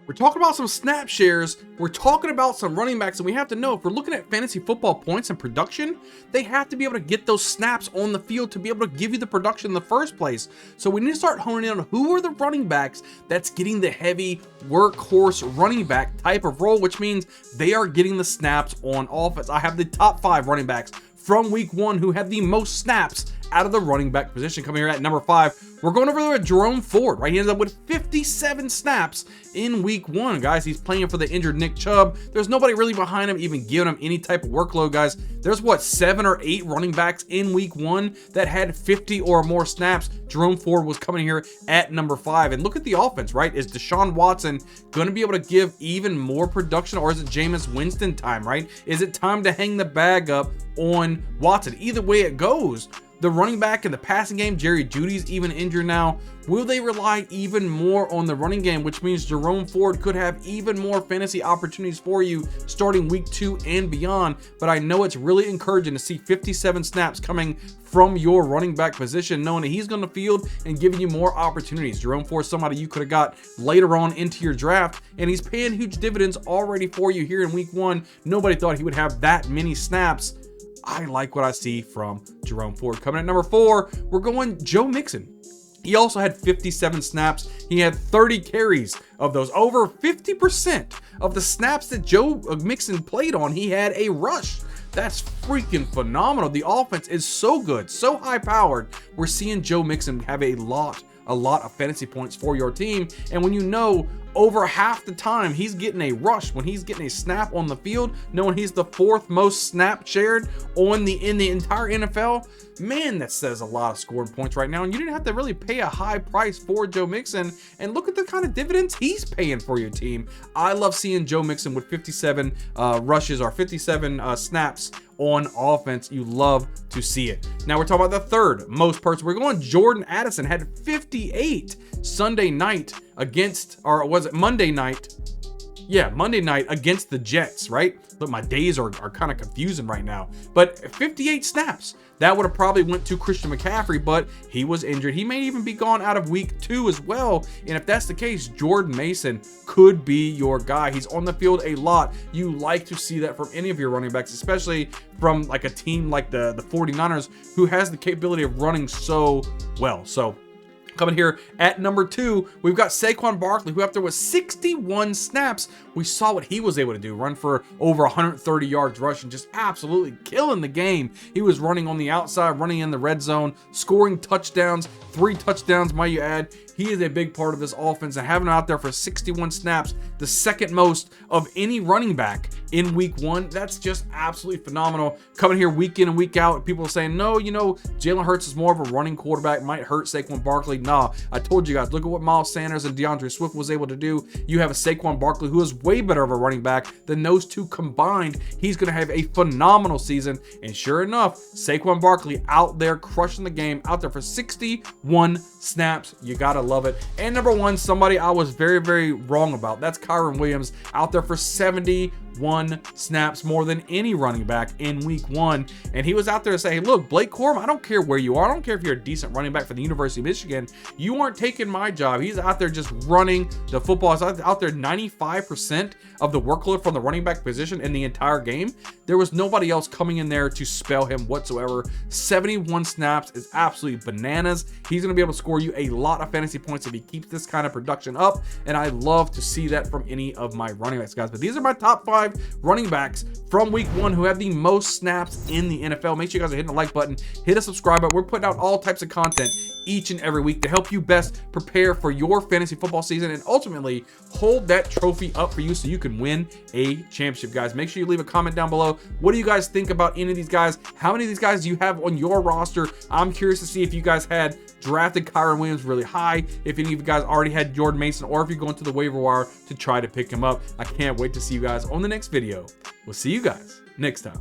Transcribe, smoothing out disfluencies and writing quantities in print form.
We're talking about some snap shares. We're talking about some running backs, and we have to know if we're looking at fantasy football points and production, they have to be able to get those snaps on the field to be able to give you the production in the first place. So we need to start honing in on who are the running backs that's getting the heavy workhorse running back type of role, which means they are getting the snaps on offense. I have the top 5 running backs from week 1 who have the most snaps out of the running back position. Coming here at number 5, we're going over there with Jerome Ford, right? He ends up with 57 snaps in week 1, guys. He's playing for the injured Nick Chubb. There's nobody really behind him even giving him any type of workload, guys. There's what, 7 or 8 running backs in week 1 that had 50 or more snaps. Jerome Ford was coming here at number 5. And look at the offense, right? Is Deshaun Watson going to be able to give even more production, or is it Jameis Winston time, right? Is it time to hang the bag up on Watson? Either way it goes, the running back in the passing game, Jerry Jeudy's even injured now. Will they rely even more on the running game, which means Jerome Ford could have even more fantasy opportunities for you starting week 2 and beyond? But I know it's really encouraging to see 57 snaps coming from your running back position, knowing that he's going to field and giving you more opportunities. Jerome Ford, somebody you could have got later on into your draft, and he's paying huge dividends already for you here in week 1. Nobody thought he would have that many snaps. I like what I see from Jerome Ford. Coming at number 4, we're going Joe Mixon. He also had 57 snaps. He had 30 carries. Of those, over 50% of the snaps that Joe Mixon played on, he had a rush. That's freaking phenomenal. The offense is so good, so high powered. We're seeing Joe Mixon have a lot of fantasy points for your team. And when you know over half the time he's getting a rush, when he's getting a snap on the field, knowing he's the 4th most snap shared in the entire NFL, man, that says a lot of scoring points right now. And you didn't have to really pay a high price for Joe Mixon. And look at the kind of dividends he's paying for your team. I love seeing Joe Mixon with 57 rushes or 57 snaps on offense. You love to see it. Now we're talking about the 3rd most purchased. We're going Jordan Addison, had 58 Sunday night against, or was it Monday night? Yeah, Monday night against the Jets, right? Look, my days are kind of confusing right now. But 58 snaps. That would have probably went to Christian McCaffrey, but he was injured. He may even be gone out of week 2 as well. And if that's the case, Jordan Mason could be your guy. He's on the field a lot. You like to see that from any of your running backs, especially from like a team like the 49ers, who has the capability of running so well. So coming here at number 2, we've got Saquon Barkley, who after was 61 snaps, we saw what he was able to do. Run for over 130 yards rushing, just absolutely killing the game. He was running on the outside, running in the red zone, scoring touchdowns, 3 touchdowns, might you add. He is a big part of this offense, and having him out there for 61 snaps, the 2nd most of any running back in week 1, that's just absolutely phenomenal. Coming here week in and week out, people are saying, no, you know, Jalen Hurts is more of a running quarterback, might hurt Saquon Barkley. Nah, I told you guys, look at what Miles Sanders and DeAndre Swift was able to do. You have a Saquon Barkley who is way better of a running back than those two combined. He's going to have a phenomenal season, and sure enough, Saquon Barkley out there crushing the game, out there for 61 snaps. You gotta love it. And number 1, somebody I was very, very wrong about. That's Kyren Williams, out there for 71 snaps, more than any running back in week 1. And he was out there to say, hey, look, Blake Corum, I don't care where you are. I don't care if you're a decent running back for the University of Michigan. You aren't taking my job. He's out there just running the football. He's out there 95% of the workload from the running back position in the entire game. There was nobody else coming in there to spell him whatsoever. 71 snaps is absolutely bananas. He's going to be able to score you a lot of fantasy points if he keeps this kind of production up, and I love to see that from any of my running backs, guys. But these are my top 5 running backs from week 1 who have the most snaps in the NFL. Make sure you guys are hitting the like button, hit a subscribe button. We're putting out all types of content each and every week to help you best prepare for your fantasy football season and ultimately hold that trophy up for you so you can win a championship, guys. Make sure you leave a comment down below. What do you guys think about any of these guys? How many of these guys do you have on your roster? I'm curious to see if you guys had drafted Kyren Williams really high, if any of you guys already had Jordan Mason, or if you're going to the waiver wire to try to pick him up. I can't wait to see you guys on the next video. We'll see you guys next time.